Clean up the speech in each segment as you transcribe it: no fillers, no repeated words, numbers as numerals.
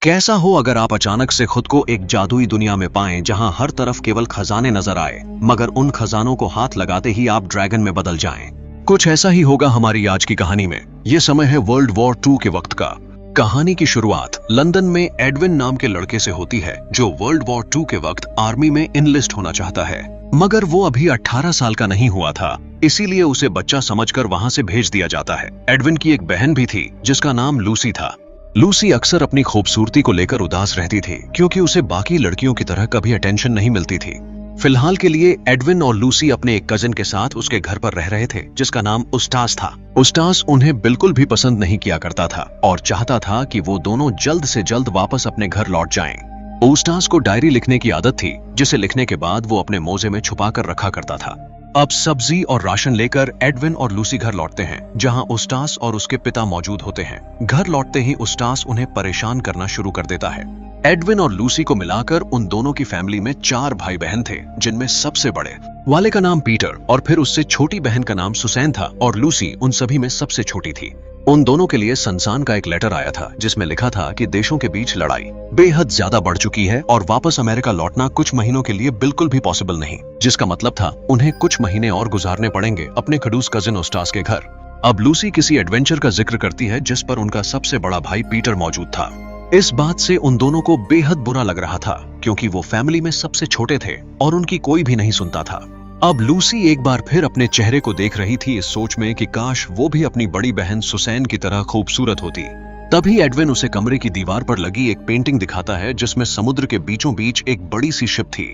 कैसा हो अगर आप अचानक से खुद को एक जादुई दुनिया में पाएं जहां हर तरफ केवल खजाने नजर आए, मगर उन खजानों को हाथ लगाते ही आप ड्रैगन में बदल जाएं। कुछ ऐसा ही होगा हमारी आज की कहानी में। ये समय है वर्ल्ड वॉर 2 के वक्त का। कहानी की शुरुआत लंदन में एडविन नाम के लड़के से होती है, जो वर्ल्ड वॉर 2 के वक्त आर्मी में इनलिस्ट होना चाहता है, मगर वो अभी 18 साल का नहीं हुआ था, इसीलिए उसे बच्चा समझकर वहां से भेज दिया जाता है। एडविन की एक बहन भी थी जिसका नाम लूसी था। लूसी अक्सर अपनी खूबसूरती को लेकर उदास रहती थी, क्योंकि उसे बाकी लड़कियों की तरह कभी अटेंशन नहीं मिलती थी। फिलहाल के लिए एडविन और लूसी अपने एक कजिन के साथ उसके घर पर रह रहे थे, जिसका नाम उस्तास था। उस्तास उन्हें बिल्कुल भी पसंद नहीं किया करता था और चाहता था कि वो दोनों जल्द से जल्द वापस अपने घर लौट जाएं। उस्तास को डायरी लिखने की आदत थी, जिसे लिखने के बाद वो अपने मोजे में छुपा कर रखा करता था। अब सब्जी और राशन लेकर एडविन और लूसी घर लौटते हैं, जहां उस्तास और उसके पिता मौजूद होते हैं। घर लौटते ही उस्तास उन्हें परेशान करना शुरू कर देता है। एडविन और लूसी को मिलाकर उन दोनों की फैमिली में 4 भाई बहन थे, जिनमें सबसे बड़े वाले का नाम पीटर और फिर उससे छोटी बहन का नाम सुसैन था, और लूसी उन सभी में सबसे छोटी थी। उन दोनों के लिए सनसान का एक लेटर आया था, जिसमें लिखा था कि देशों के बीच लड़ाई बेहद ज्यादा बढ़ चुकी है और वापस अमेरिका लौटना कुछ महीनों के लिए बिल्कुल भी पॉसिबल नहीं, जिसका मतलब था उन्हें कुछ महीने और गुजारने पड़ेंगे अपने खड़ूस कजिन उस्तास के घर। अब लूसी किसी एडवेंचर का जिक्र करती है जिस पर उनका सबसे बड़ा भाई पीटर मौजूद था। इस बात से उन दोनों को बेहद बुरा लग रहा था, क्योंकि वो फैमिली में सबसे छोटे थे और उनकी कोई भी नहीं सुनता था। अब लूसी एक बार फिर अपने चेहरे को देख रही थी, इस सोच में कि काश वो भी अपनी बड़ी बहन सुसैन की तरह खूबसूरत होती। तभी एडविन उसे कमरे की दीवार पर लगी एक पेंटिंग दिखाता है, जिसमें समुद्र के बीचों बीच एक बड़ी सी शिप थी।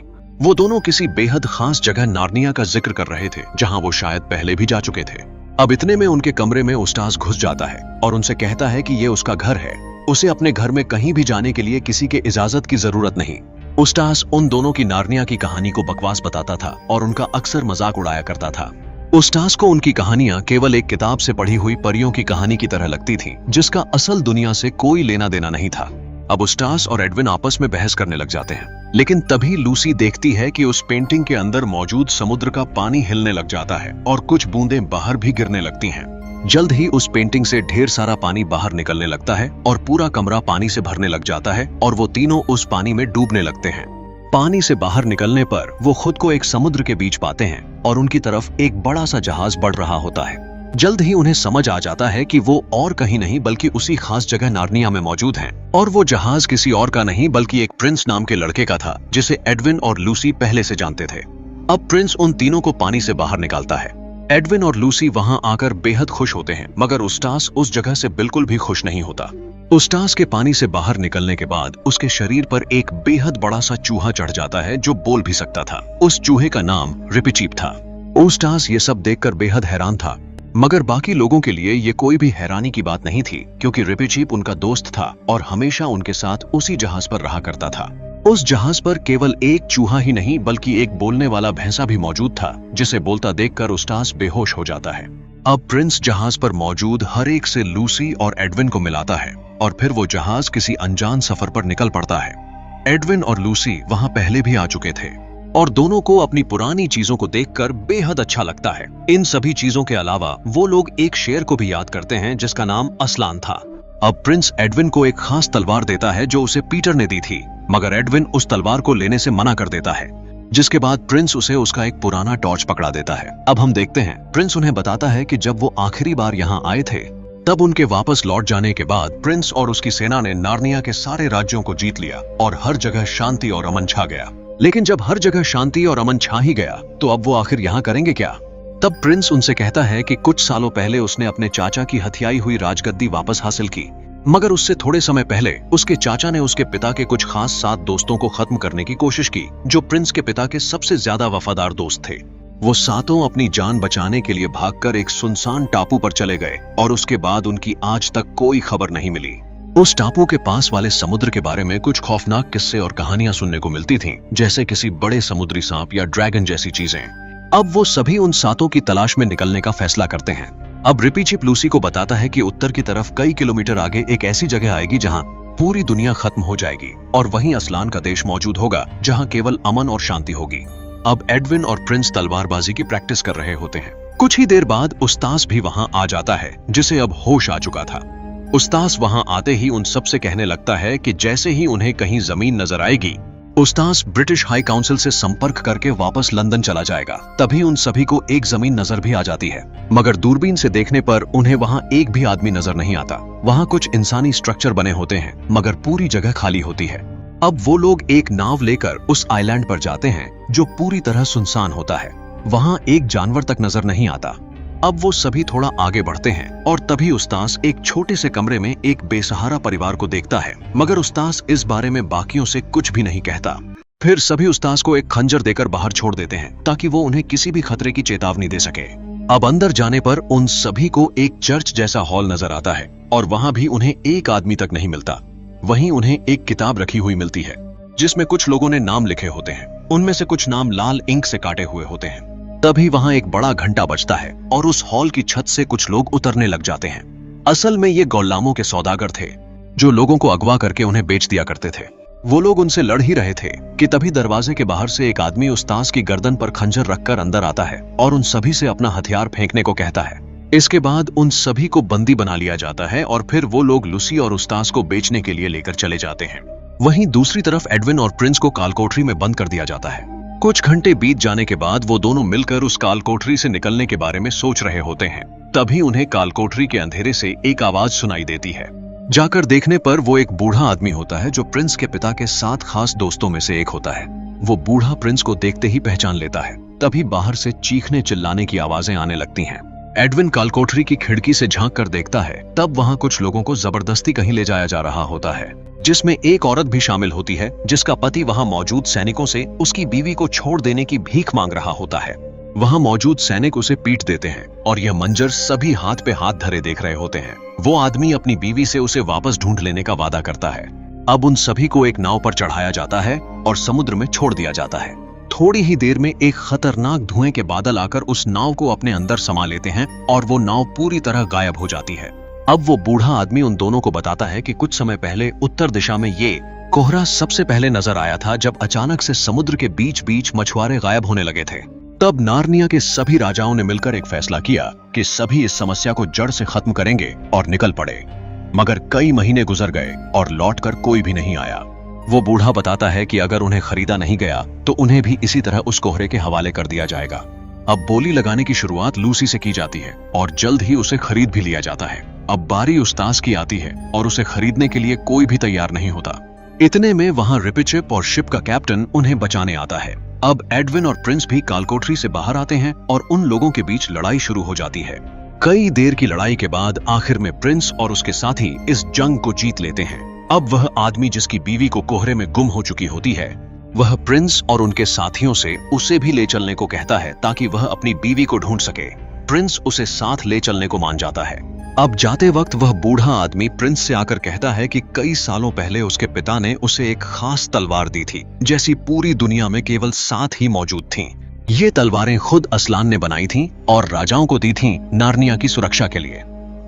वो दोनों किसी बेहद खास जगह नार्निया का जिक्र कर रहे थे, जहां वो शायद पहले भी जा चुके थे। अब इतने में उनके कमरे में उस्तास घुस जाता है और उनसे कहता है कि ये उसका घर है, उसे अपने घर में कहीं भी जाने के लिए किसी के इजाजत की जरूरत नहीं। उस्तास उन दोनों की नार्निया की कहानी को बकवास बताता था और उनका अक्सर मजाक उड़ाया करता था। उस्तास को उनकी कहानियां केवल एक किताब से पढ़ी हुई परियों की कहानी की तरह लगती थीं, जिसका असल दुनिया से कोई लेना देना नहीं था। अब उस्तास और एडविन आपस में बहस करने लग जाते हैं, लेकिन तभी लूसी देखती है कि उस पेंटिंग के अंदर मौजूद समुद्र का पानी हिलने लग जाता है और कुछ बूंदें बाहर भी गिरने लगती हैं। जल्द ही उस पेंटिंग से ढेर सारा पानी बाहर निकलने लगता है और पूरा कमरा पानी से भरने लग जाता है और वो तीनों उस पानी में डूबने लगते हैं। पानी से बाहर निकलने पर वो खुद को एक समुद्र के बीच पाते हैं और उनकी तरफ एक बड़ा सा जहाज बढ़ रहा होता है। जल्द ही उन्हें समझ आ जाता है कि वो और कहीं नहीं बल्कि उसी खास जगह नार्निया में मौजूद हैं, और वो जहाज किसी और का नहीं बल्कि एक प्रिंस नाम के लड़के का था, जिसे एडविन और लूसी पहले से जानते थे। अब प्रिंस उन तीनों को पानी से बाहर निकालता है। एडविन और लूसी वहां आकर बेहद खुश होते हैं, मगर उस्तास उस जगह से बिल्कुल भी खुश नहीं होता। उस्तास के पानी से बाहर निकलने के बाद उसके शरीर पर एक बेहद बड़ा सा चूहा चढ़ जाता है, जो बोल भी सकता था। उस चूहे का नाम रिपीचीप था। उस्तास ये सब देखकर बेहद हैरान था, मगर बाकी लोगों के लिए ये कोई भी हैरानी की बात नहीं थी, क्योंकि रिपीचीप उनका दोस्त था और हमेशा उनके साथ उसी जहाज पर रहा करता था। उस जहाज पर केवल एक चूहा ही नहीं बल्कि एक बोलने वाला भैंसा भी मौजूद था, जिसे बोलता देखकर उस्तास बेहोश हो जाता है। अब प्रिंस जहाज पर मौजूद हर एक से लूसी और एडविन को मिलाता है और फिर वो जहाज किसी अनजान सफर पर निकल पड़ता है। एडविन और लूसी वहां पहले भी आ चुके थे और दोनों को अपनी पुरानी चीजों को देखकर बेहद अच्छा लगता है। इन सभी चीजों के अलावा वो लोग एक शेर को भी याद करते हैं, जिसका नाम असलान था। अब प्रिंस एडविन को एक खास तलवार देता है जो उसे पीटर ने दी थी, मगर एडविन उस तलवार को लेने से मना कर देता है, जिसके बाद प्रिंस उसे उसका एक पुराना टॉर्च पकड़ा देता है। अब हम देखते हैं, प्रिंस उन्हें बताता है कि जब वो आखिरी बार यहाँ आए थे, तब उनके वापस लौट जाने के बाद प्रिंस और उसकी सेना ने नार्निया के सारे राज्यों को जीत लिया और हर जगह शांति और अमन छा गया। लेकिन जब हर जगह शांति और अमन छा ही गया, तो अब वो आखिर यहाँ करेंगे क्या? तब प्रिंस उनसे कहता है कि कुछ सालों पहले उसने अपने चाचा की हथियाई हुई राजगद्दी वापस हासिल की, मगर उससे थोड़े समय पहले उसके चाचा ने उसके पिता के कुछ खास 7 दोस्तों को खत्म करने की कोशिश की, जो प्रिंस के पिता के सबसे ज्यादा वफादार दोस्त थे। वो सातों अपनी जान बचाने के लिए भागकर एक सुनसान टापू पर चले गए और उसके बाद उनकी आज तक कोई खबर नहीं मिली। उस टापू के पास वाले समुद्र के बारे में कुछ खौफनाक किस्से और कहानियां सुनने को मिलती थीं, जैसे किसी बड़े समुद्री सांप या ड्रैगन जैसी चीजें। अब वो सभी उन सातों की तलाश में निकलने का फैसला करते हैं। अब रिपीचीप लूसी को बताता है कि उत्तर की तरफ कई किलोमीटर आगे एक ऐसी जगह आएगी जहां पूरी दुनिया खत्म हो जाएगी और वहीं असलान का देश मौजूद होगा, जहां केवल अमन और शांति होगी। अब एडविन और प्रिंस तलवारबाजी की प्रैक्टिस कर रहे होते हैं। कुछ ही देर बाद उस्तास भी वहां आ जाता है, जिसे अब होश आ चुका था। उस्तास वहां आते ही उन सब से कहने लगता है कि जैसे ही उन्हें कहीं जमीन नजर आएगी, उस्तास ब्रिटिश हाई काउंसिल से संपर्क करके वापस लंदन चला जाएगा। तभी उन सभी को एक जमीन नजर भी आ जाती है, मगर दूरबीन से देखने पर उन्हें वहां एक भी आदमी नजर नहीं आता। वहां कुछ इंसानी स्ट्रक्चर बने होते हैं, मगर पूरी जगह खाली होती है। अब वो लोग एक नाव लेकर उस आइलैंड पर जाते हैं जो पूरी तरह सुनसान होता है। वहां एक जानवर तक नजर नहीं आता। अब वो सभी थोड़ा आगे बढ़ते हैं और तभी उस्तास एक छोटे से कमरे में एक बेसहारा परिवार को देखता है, मगर उस्तास इस बारे में बाकियों से कुछ भी नहीं कहता। फिर सभी उस्तास को एक खंजर देकर बाहर छोड़ देते हैं ताकि वो उन्हें किसी भी खतरे की चेतावनी दे सके। अब अंदर जाने पर उन सभी को एक चर्च जैसा हॉल नजर आता है और वहां भी उन्हें एक आदमी तक नहीं मिलता। वहीं उन्हें एक किताब रखी हुई मिलती है जिसमें कुछ लोगों ने नाम लिखे होते हैं। उनमें से कुछ नाम लाल इंक से काटे हुए होते हैं। तभी वहां एक बड़ा घंटा बजता है और उस हॉल की छत से कुछ लोग उतरने लग जाते हैं। असल में ये गौलामों के सौदागर थे जो लोगों को अगवा करके उन्हें बेच दिया करते थे। वो लोग उनसे लड़ ही रहे थे कि तभी दरवाजे के बाहर से एक आदमी उस्तास की गर्दन पर खंजर रखकर अंदर आता है और उन सभी से अपना हथियार फेंकने को कहता है। इसके बाद उन सभी को बंदी बना लिया जाता है और फिर वो लोग लूसी और उस्तास को बेचने के लिए लेकर चले जाते हैं। वहीं दूसरी तरफ एडविन और प्रिंस को कालकोठरी में बंद कर दिया जाता है। कुछ घंटे बीत जाने के बाद वो दोनों मिलकर उस कालकोठरी से निकलने के बारे में सोच रहे होते हैं। तभी उन्हें कालकोठरी के अंधेरे से एक आवाज सुनाई देती है। जाकर देखने पर वो एक बूढ़ा आदमी होता है जो प्रिंस के पिता के 7 खास दोस्तों में से एक होता है। वो बूढ़ा प्रिंस को देखते ही पहचान लेता है। तभी बाहर से चीखने चिल्लाने की आवाजें आने लगती हैं। एडविन कालकोठरी की खिड़की से झांक कर देखता है, तब वहां कुछ लोगों को जबरदस्ती कहीं ले जाया जा रहा होता है, जिसमें एक औरत भी शामिल होती है जिसका पति वहां मौजूद सैनिकों से उसकी बीवी को छोड़ देने की भीख मांग रहा होता है। वहां मौजूद सैनिक उसे पीट देते हैं और यह मंजर सभी हाथ पे हाथ धरे देख रहे होते हैं। वो आदमी अपनी बीवी से उसे वापस ढूंढ लेने का वादा करता है। अब उन सभी को एक नाव पर चढ़ाया जाता है और समुद्र में छोड़ दिया जाता है। थोड़ी ही देर में एक खतरनाक धुएं के बादल आकर उस नाव को अपने अंदर समा लेते हैं और वो नाव पूरी तरह गायब हो जाती है। अब वो बूढ़ा आदमी उन दोनों को बताता है कि कुछ समय पहले उत्तर दिशा में ये कोहरा सबसे पहले नजर आया था जब अचानक से समुद्र के बीच बीच मछुआरे गायब होने लगे थे। तब नार्निया के सभी राजाओं ने मिलकर एक फैसला किया कि सभी इस समस्या को जड़ से खत्म करेंगे और निकल पड़े। मगर कई महीने गुजर गए और लौटकर कोई भी नहीं आया। वो बूढ़ा बताता है कि अगर उन्हें खरीदा नहीं गया तो उन्हें भी इसी तरह उस कोहरे के हवाले कर दिया जाएगा। अब बोली लगाने की शुरुआत लूसी से की जाती है और जल्द ही उसे खरीद भी लिया जाता है। अब बारी उस्तास की आती है और उसे खरीदने के लिए कोई भी तैयार नहीं होता। इतने में वहां रिपिचिप और शिप का कैप्टन उन्हें बचाने आता है। अब एडविन और प्रिंस भी कालकोठरी से बाहर आते हैं और उन लोगों के बीच लड़ाई शुरू हो जाती है। कई देर की लड़ाई के बाद आखिर में प्रिंस और उसके साथी इस जंग को जीत लेते हैं। अब वह आदमी जिसकी बीवी को कोहरे में गुम हो चुकी होती है, वह प्रिंस और उनके साथियों से उसे भी ले चलने को कहता है ताकि वह अपनी बीवी को ढूंढ सके। प्रिंस उसे साथ ले चलने को मान जाता है। अब जाते वक्त वह बूढ़ा आदमी प्रिंस से आकर कहता है कि कई सालों पहले उसके पिता ने उसे एक खास तलवार दी थी, जैसी पूरी दुनिया में केवल 7 ही मौजूद थीं। ये तलवारें खुद असलान ने बनाई थीं और राजाओं को दी थीं नार्निया की सुरक्षा के लिए।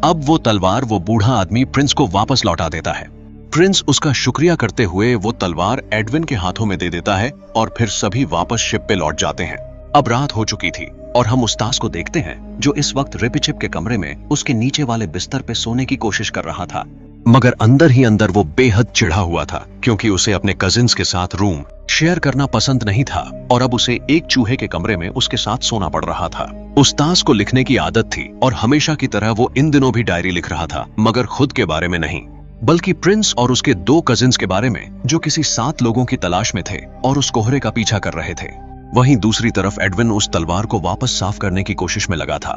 अब वो तलवार वो बूढ़ा आदमी प्रिंस को वापस लौटा देता है। प्रिंस उसका शुक्रिया करते हुए वो तलवार एडविन के हाथों में दे देता है और फिर सभी वापस शिप पे लौट जाते हैं। अब रात हो चुकी थी और हम उस्तास को देखते हैं जो इस वक्त रिपिचिप के कमरे में उसके नीचे वाले बिस्तर पे सोने की कोशिश कर रहा था, मगर अंदर ही अंदर वो बेहद चिढ़ा हुआ था क्योंकि उसे अपने कजिन्स के साथ रूम शेयर करना पसंद नहीं था और अब उसे एक चूहे के कमरे में उसके साथ सोना पड़ रहा था। उस्तास को लिखने की आदत थी और हमेशा की तरह वो इन दिनों भी डायरी लिख रहा था, मगर खुद के बारे में नहीं, बल्कि प्रिंस और उसके 2 कजिन्स के बारे में जो किसी 7 लोगों की तलाश में थे और उस कोहरे का पीछा कर रहे थे। वहीं दूसरी तरफ एडविन उस तलवार को वापस साफ करने की कोशिश में लगा था।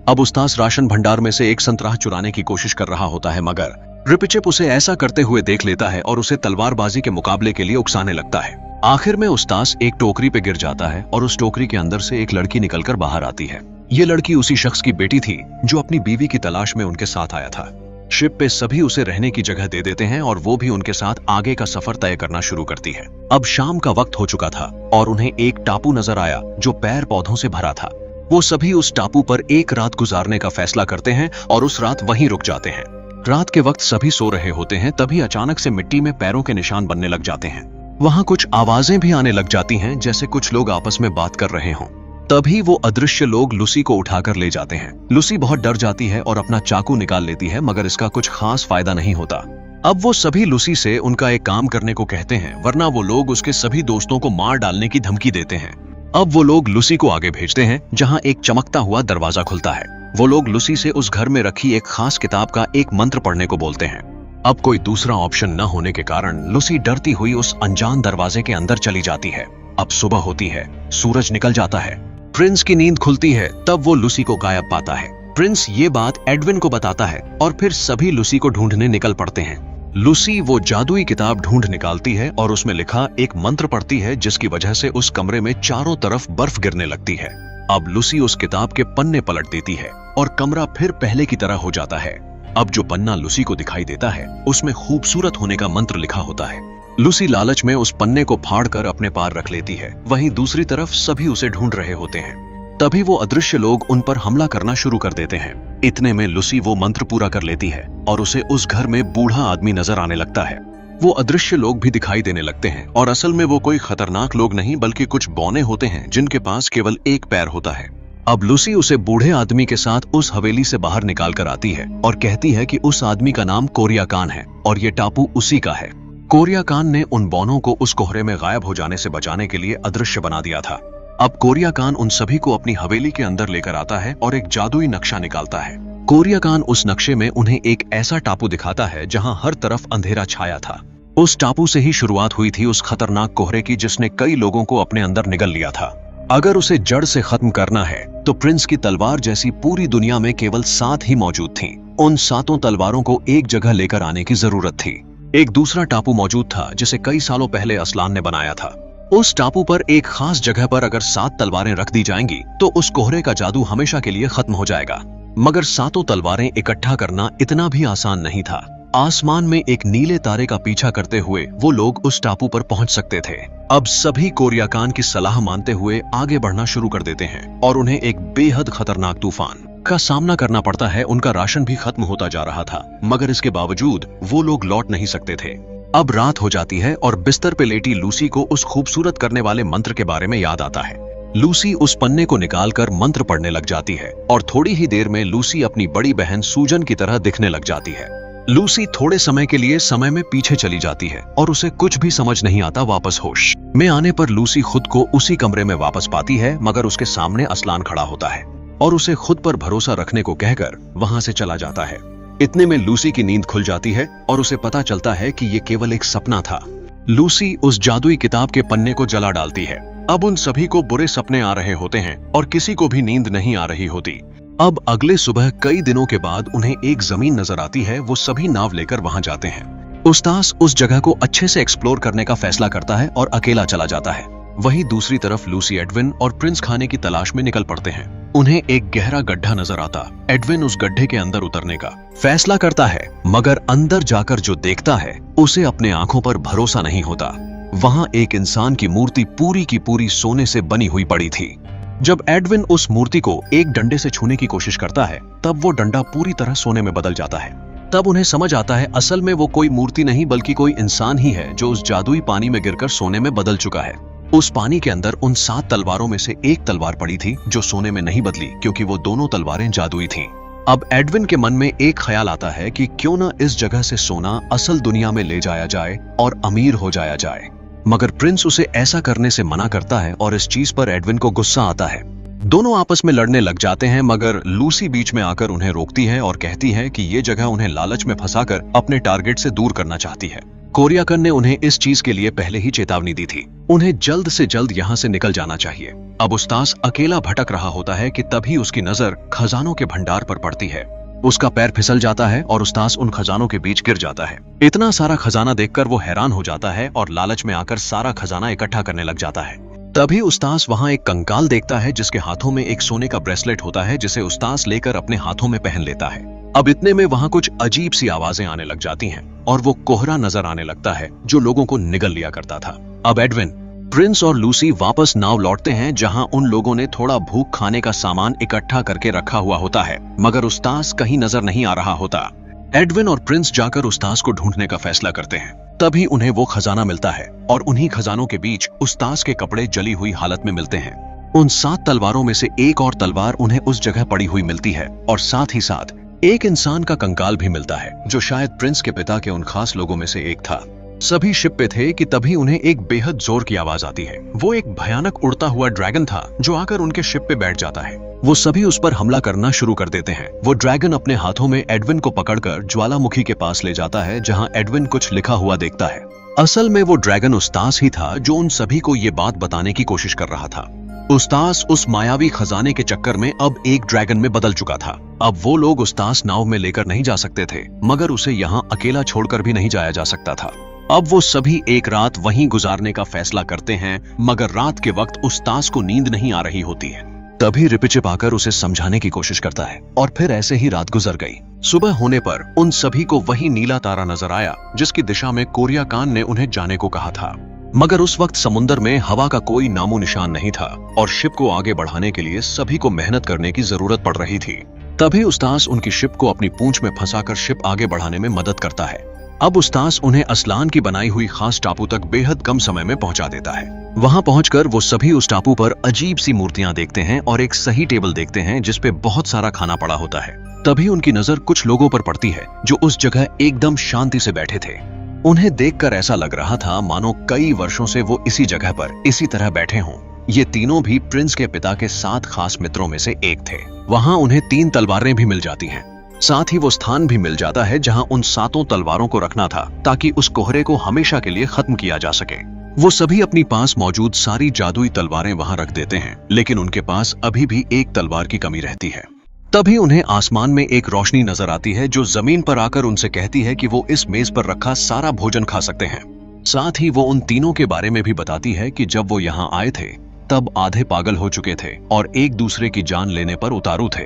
अब उस्तास राशन भंडार में से एक संतराह चुराने की कोशिश कर रहा होता है, मगर रिपिचिप उसे ऐसा करते हुए देख लेता है और उसे तलवारबाजी के मुकाबले के लिए उकसाने लगता है। आखिर में उस्तास एक टोकरी पे गिर जाता है और उस टोकरी के अंदर से एक लड़की निकलकर बाहर आती है। ये लड़की उसी शख्स की बेटी थी जो अपनी बीवी की तलाश में उनके साथ आया था। शिप पे सभी उसे रहने की जगह दे देते हैं और वो भी उनके साथ आगे का सफर तय करना शुरू करती है। अब शाम का वक्त हो चुका था और उन्हें एक टापू नजर आया जो पैर पौधों से भरा था। वो सभी उस टापू पर एक रात गुजारने का फैसला करते हैं और उस रात वहीं रुक जाते हैं। रात के वक्त सभी सो रहे होते हैं, तभी अचानक से मिट्टी में पैरों के निशान बनने लग जाते हैं। वहां कुछ आवाजें भी आने लग जाती हैं, जैसे कुछ लोग आपस में बात कर रहे हों। तभी वो अदृश्य लोग लूसी को उठाकर ले जाते हैं। लूसी बहुत डर जाती है और अपना चाकू निकाल लेती है, मगर इसका कुछ खास फायदा नहीं होता। अब वो सभी लूसी से उनका एक काम करने को कहते हैं, वरना वो लोग उसके सभी दोस्तों को मार डालने की धमकी देते हैं। अब वो लोग लूसी को आगे भेजते हैं, जहां एक चमकता हुआ दरवाजा खुलता है। वो लोग लूसी से उस घर में रखी एक खास किताब का एक मंत्र पढ़ने को बोलते हैं। अब कोई दूसरा ऑप्शन न होने के कारण लूसी डरती हुई उस अनजान दरवाजे के अंदर चली जाती है। अब सुबह होती है, सूरज निकल जाता है, प्रिंस की नींद खुलती है। तब वो लूसी को गायब पाता है। प्रिंस ये बात एडविन को बताता है और फिर सभी लूसी को ढूंढने निकल पड़ते हैं। लूसी वो जादुई किताब ढूंढ निकालती है और उसमें लिखा एक मंत्र पढ़ती है, जिसकी वजह से उस कमरे में चारों तरफ बर्फ गिरने लगती है। अब लूसी उस किताब के पन्ने पलट देती है और कमरा फिर पहले की तरह हो जाता है। अब जो पन्ना लूसी को दिखाई देता है उसमें खूबसूरत होने का मंत्र लिखा होता है। लूसी लालच में उस पन्ने को फाड़कर अपने पार रख लेती है। वहीं दूसरी तरफ सभी उसे ढूंढ रहे होते हैं। तभी वो अदृश्य लोग उन पर हमला करना शुरू कर देते हैं। इतने में लूसी वो मंत्र पूरा कर लेती है और उसे उस घर में बूढ़ा आदमी नजर आने लगता है। वो अदृश्य लोग भी दिखाई देने लगते हैं और असल में वो कोई खतरनाक लोग नहीं बल्कि कुछ बौने होते हैं जिनके पास केवल एक पैर होता है। अब लूसी उसे बूढ़े आदमी के साथ उस हवेली से बाहर निकाल कर आती है और कहती है कि उस आदमी का नाम कोरिया कान है और ये टापू उसी का है। कोरिया कान ने उन बौनों को उस कोहरे में गायब हो जाने से बचाने के लिए अदृश्य बना दिया था। अब कोरिया कान उन सभी को अपनी हवेली के अंदर लेकर आता है और एक जादुई नक्शा निकालता है। कोरिया कान उस नक्शे में उन्हें एक ऐसा टापू दिखाता है जहां हर तरफ अंधेरा छाया था। उस टापू से ही शुरुआत हुई थी उस खतरनाक कोहरे की जिसने कई लोगों को अपने अंदर निगल लिया था। अगर उसे जड़ से खत्म करना है तो प्रिंस की तलवार जैसी पूरी दुनिया में केवल 7 ही मौजूद थीं। उन 7 तलवारों को एक जगह लेकर आने की जरूरत थी। एक दूसरा टापू मौजूद था जिसे कई सालों पहले असलान ने बनाया था। उस टापू पर एक खास जगह पर अगर 7 तलवारें रख दी जाएंगी तो उस कोहरे का जादू हमेशा के लिए खत्म हो जाएगा। मगर 7 तलवारें इकट्ठा करना इतना भी आसान नहीं था। आसमान में एक नीले तारे का पीछा करते हुए वो लोग उस टापू पर पहुंच सकते थे। अब सभी कोरिया कान की सलाह मानते हुए आगे बढ़ना शुरू कर देते हैं और उन्हें एक बेहद खतरनाक तूफान का सामना करना पड़ता है। उनका राशन भी खत्म होता जा रहा था, मगर इसके बावजूद वो लोग लौट नहीं सकते थे। अब रात हो जाती है और बिस्तर पे लेटी लूसी को उस खूबसूरत करने वाले मंत्र के बारे में याद आता है। लूसी उस पन्ने को निकालकर मंत्र पढ़ने लग जाती है और थोड़ी ही देर में लूसी अपनी बड़ी बहन सूजन की तरह दिखने लग जाती है। लूसी थोड़े समय के लिए समय में पीछे चली जाती है और उसे कुछ भी समझ नहीं आता। वापस होश में आने पर लूसी खुद को उसी कमरे में वापस पाती है, मगर उसके सामने असलान खड़ा होता है और उसे खुद पर भरोसा रखने को कहकर वहां से चला जाता है। इतने में लूसी की नींद खुल जाती है और उसे पता चलता है कि ये केवल एक सपना था। लूसी उस जादुई किताब के पन्ने को जला डालती है। अब उन सभी को बुरे सपने आ रहे होते हैं और किसी को भी नींद नहीं आ रही होती। अब अगले सुबह कई दिनों के बाद उन्हें एक जमीन नजर आती है। वो सभी नाव लेकर वहां जाते हैं। उस्ताद उस जगह को अच्छे से एक्सप्लोर करने का फैसला करता है और अकेला चला जाता है। वहीं दूसरी तरफ लूसी एडविन और प्रिंस खाने की तलाश में निकल पड़ते हैं। उन्हें एक गहरा गड्ढा नजर आता। एडविन उस गड्ढे के अंदर उतरने का फैसला करता है, मगर अंदर जाकर जो देखता है उसे अपने आंखों पर भरोसा नहीं होता। वहां एक इंसान की मूर्ति पूरी की पूरी सोने से बनी हुई पड़ी थी। जब एडविन उस मूर्ति को एक डंडे से छूने की कोशिश करता है तब वो डंडा पूरी तरह सोने में बदल जाता है। तब उन्हें समझ आता है असल में वो कोई मूर्ति नहीं बल्कि कोई इंसान ही है जो उस जादुई पानी में गिरकर सोने में बदल चुका है। उस पानी के अंदर उन 7 तलवारों में से एक तलवार पड़ी थी जो सोने में नहीं बदली, क्योंकि वो दोनों तलवारें जादुई थीं। अब एडविन के मन में एक ख्याल आता है कि क्यों न इस जगह से सोना असल दुनिया में ले जाया जाए और अमीर हो जाया जाए। मगर प्रिंस उसे ऐसा करने से मना करता है और इस चीज पर एडविन को गुस्सा आता है। दोनों आपस में लड़ने लग जाते हैं, मगर लूसी बीच में आकर उन्हें रोकती है और कहती है कि ये जगह उन्हें लालच में फंसाकर अपने टारगेट से दूर करना चाहती है। कोरियाकन ने उन्हें इस चीज के लिए पहले ही चेतावनी दी थी। उन्हें जल्द से जल्द यहाँ से निकल जाना चाहिए। अब उस्ताद अकेला भटक रहा होता है कि तभी उसकी नजर खजानों के भंडार पर पड़ती है। उसका पैर फिसल जाता है और उस्ताद उन खजानों के बीच गिर जाता है। इतना सारा खजाना देखकर वो हैरान हो जाता है और लालच में आकर सारा खजाना इकट्ठा करने लग जाता है। तभी उस्ताद वहां एक कंकाल देखता है जिसके हाथों में एक सोने का ब्रेसलेट होता है, जिसे उस्ताद लेकर अपने हाथों में पहन लेता है। अब इतने में वहां कुछ अजीब सी आवाजें आने लग जाती हैं और वो कोहरा नजर आने लगता है जो लोगों को निगल लिया करता था। अब एडविन, प्रिंस और लूसी वापस नाव लौटते हैं जहां उन लोगों ने थोड़ा भूख खाने का सामान इकट्ठा करके रखा हुआ होता है, मगर उस्ताद कहीं नजर नहीं आ रहा होता। एडविन और प्रिंस जाकर उस्ताद को ढूंढने का फैसला करते हैं। तभी उन्हें वो खजाना मिलता है और उन्हीं खजानों के बीच उस्ताद के कपड़े जली हुई हालत में मिलते हैं। उन 7 तलवारों में से एक और तलवार उन्हें उस जगह पड़ी हुई मिलती है और साथ ही साथ एक इंसान का कंकाल भी मिलता है जो शायद प्रिंस के पिता के उन खास लोगों में से एक था। सभी शिप पे थे कि तभी उन्हें एक बेहद जोर की आवाज आती है। वो एक भयानक उड़ता हुआ ड्रैगन था जो आकर उनके शिप पे बैठ जाता है। वो सभी उस पर हमला करना शुरू कर देते हैं। वो ड्रैगन अपने हाथों में एडविन को पकड़कर ज्वालामुखी के पास ले जाता है जहां एडविन कुछ लिखा हुआ देखता है। असल में वो ड्रैगन उस्तास ही था जो उन सभी को ये बात बताने की कोशिश कर रहा था। उस्तास उस मायावी खजाने के चक्कर में अब एक ड्रैगन में बदल चुका था। अब वो लोग उस्तास नाव में लेकर नहीं जा सकते थे, मगर उसे यहाँ अकेला छोड़कर भी नहीं जाया जा सकता था। अब वो सभी एक रात वहीं गुजारने का फैसला करते हैं, मगर रात के वक्त उस्तास को नींद नहीं आ रही होती है। तभी रिपिचिप आकर उसे समझाने की कोशिश करता है और फिर ऐसे ही रात गुजर गई। सुबह होने पर उन सभी को वही नीला तारा नजर आया जिसकी दिशा में कोरिया कान ने उन्हें जाने को कहा था। मगर उस वक्त समुद्र में हवा का कोई नामो निशान नहीं था और शिप को आगे बढ़ाने के लिए सभी को मेहनत करने की जरूरत पड़ रही थी। तभी उस्तास उनकी शिप को अपनी पूंछ में फंसाकर शिप आगे बढ़ाने में मदद करता है। अब उस्तास उन्हें असलान की बनाई हुई खास टापू तक बेहद कम समय में पहुंचा देता है। वहां पहुंचकर वो सभी उस टापू पर अजीब सी मूर्तियां देखते हैं और एक सही टेबल देखते हैं जिसपे बहुत सारा खाना पड़ा होता है। तभी उनकी नजर कुछ लोगों पर पड़ती है जो उस जगह एकदम शांति से बैठे थे। उन्हें देखकर ऐसा लग रहा था मानो कई वर्षों से वो इसी जगह पर इसी तरह बैठे हों। ये तीनों भी प्रिंस के पिता के 7 खास मित्रों में से एक थे। वहां उन्हें 3 तलवारें भी मिल जाती हैं। साथ ही वो स्थान भी मिल जाता है जहां उन 7 तलवारों को रखना था ताकि उस कोहरे को हमेशा के लिए खत्म किया जा सके। वो सभी अपनी पास मौजूद सारी जादुई तलवारें वहां रख देते हैं, लेकिन उनके पास अभी भी एक तलवार की कमी रहती है। तभी उन्हें आसमान में एक रोशनी नजर आती है जो जमीन पर आकर उनसे कहती है कि वो इस मेज पर रखा सारा भोजन खा सकते हैं। साथ ही वो उन तीनों के बारे में भी बताती है कि जब वो यहाँ आए थे तब आधे पागल हो चुके थे और एक दूसरे की जान लेने पर उतारू थे।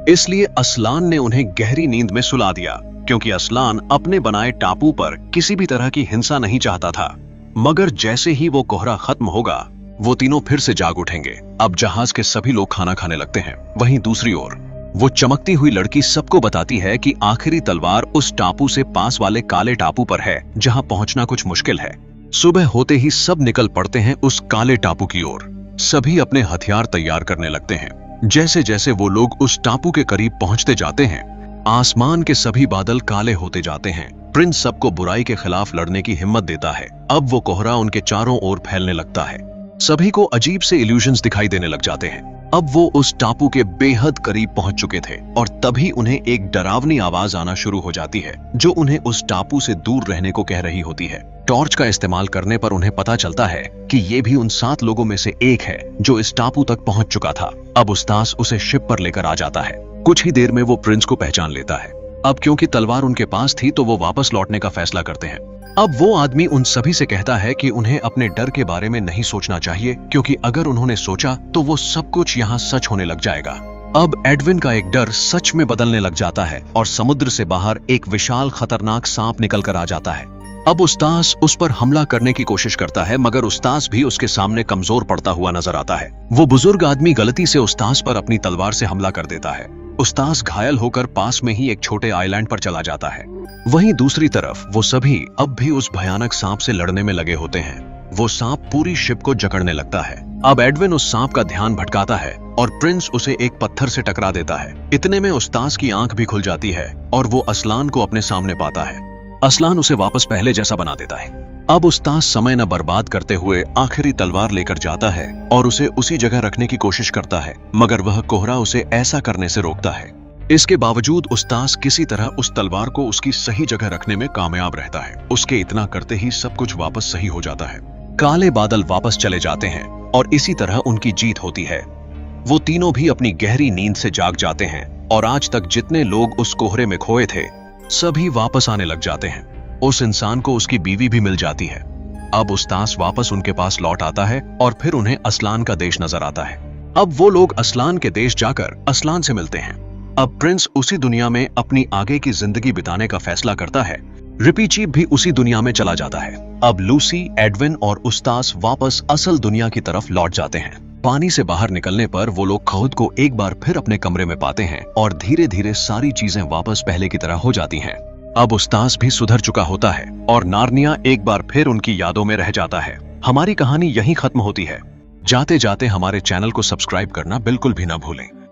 इसलिए असलान ने उन्हें गहरी नींद में सुला दिया, क्योंकि असलान अपने बनाए टापू पर किसी भी तरह की हिंसा नहीं चाहता था। मगर जैसे ही वो कोहरा खत्म होगा वो तीनों फिर से जाग उठेंगे। अब जहाज के सभी लोग खाना खाने लगते हैं। वहीं दूसरी ओर वो चमकती हुई लड़की सबको बताती है कि आखिरी तलवार उस टापू से पास वाले काले टापू पर है जहां पहुंचना कुछ मुश्किल है। सुबह होते ही सब निकल पड़ते हैं उस काले टापू की ओर। सभी अपने हथियार तैयार करने लगते हैं। जैसे जैसे वो लोग उस टापू के करीब पहुंचते जाते हैं आसमान के सभी बादल काले होते जाते हैं। प्रिंस सबको बुराई के खिलाफ लड़ने की हिम्मत देता है। अब वो कोहरा उनके चारों ओर फैलने लगता है। सभी को अजीब से इल्यूजन्स दिखाई देने लग जाते हैं। अब वो उस टापू के बेहद करीब पहुंच चुके थे और तभी उन्हें एक डरावनी आवाज आना शुरू हो जाती है जो उन्हें उस टापू से दूर रहने को कह रही होती है। टॉर्च का इस्तेमाल करने पर उन्हें पता चलता है कि ये भी उन 7 लोगों में से एक है जो इस टापू तक पहुंच चुका था। अब उस्तास उसे शिप पर लेकर आ जाता है। कुछ ही देर में वो प्रिंस को पहचान लेता है। अब क्योंकि तलवार उनके पास थी तो वो वापस लौटने का फैसला करते हैं। अब वो आदमी उन सभी से कहता है कि उन्हें अपने डर के बारे में नहीं सोचना चाहिए, क्योंकि अगर उन्होंने सोचा तो वो सब कुछ यहाँ सच होने लग जाएगा। अब एडविन का एक डर सच में बदलने लग जाता है और समुद्र से बाहर एक विशाल खतरनाक सांप निकल कर आ जाता है। अब उस्तास उस पर हमला करने की कोशिश करता है, मगर उस्तास भी उसके सामने कमजोर पड़ता हुआ नजर आता है। वो बुजुर्ग आदमी गलती से उस्तास पर अपनी तलवार से हमला कर देता है। उस्तास घायल होकर पास में ही एक छोटे आइलैंड पर चला जाता है। वहीं दूसरी तरफ वो सभी अब भी उस भयानक सांप से लड़ने में लगे होते हैं। वो सांप पूरी शिप को जकड़ने लगता है। अब एडविन उस सांप का ध्यान भटकाता है और प्रिंस उसे एक पत्थर से टकरा देता है। इतने में उस्तास की आंख भी खुल जाती है और वो असलान को अपने सामने पाता है। असलान उसे वापस पहले जैसा बना देता है। अब उस्तास समय न बर्बाद करते हुए आखिरी तलवार लेकर जाता है और उसे उसी जगह रखने की कोशिश करता है, मगर वह कोहरा उसे ऐसा करने से रोकता है। इसके बावजूद उस्तास किसी तरह उस तलवार को उसकी सही जगह रखने में कामयाब रहता है। उसके इतना करते ही सब कुछ वापस सही हो जाता है। काले बादल वापस चले जाते हैं और इसी तरह उनकी जीत होती है। वो तीनों भी अपनी गहरी नींद से जाग जाते हैं और आज तक जितने लोग उस कोहरे में खोए थे सभी वापस आने लग जाते हैं। उस इंसान को उसकी बीवी भी मिल जाती है। अब उस्तास वापस उनके पास लौट आता है और फिर उन्हें असलान का देश नजर आता है। अब वो लोग असलान के देश जाकर असलान से मिलते हैं। अब प्रिंस उसी दुनिया में अपनी आगे की जिंदगी बिताने का फैसला करता है। रिपिचीप भी उसी दुनिया में चला जाता है। अब लूसी, एडविन और उस्तास वापस असल दुनिया की तरफ लौट जाते हैं। पानी से बाहर निकलने पर वो लोग खुद को एक बार फिर अपने कमरे में पाते हैं और धीरे धीरे सारी चीजें वापस पहले की तरह हो जाती हैं। अब उस्तास भी सुधर चुका होता है और नार्निया एक बार फिर उनकी यादों में रह जाता है। हमारी कहानी यहीं खत्म होती है। जाते जाते हमारे चैनल को सब्सक्राइब करना बिल्कुल भी ना भूलें।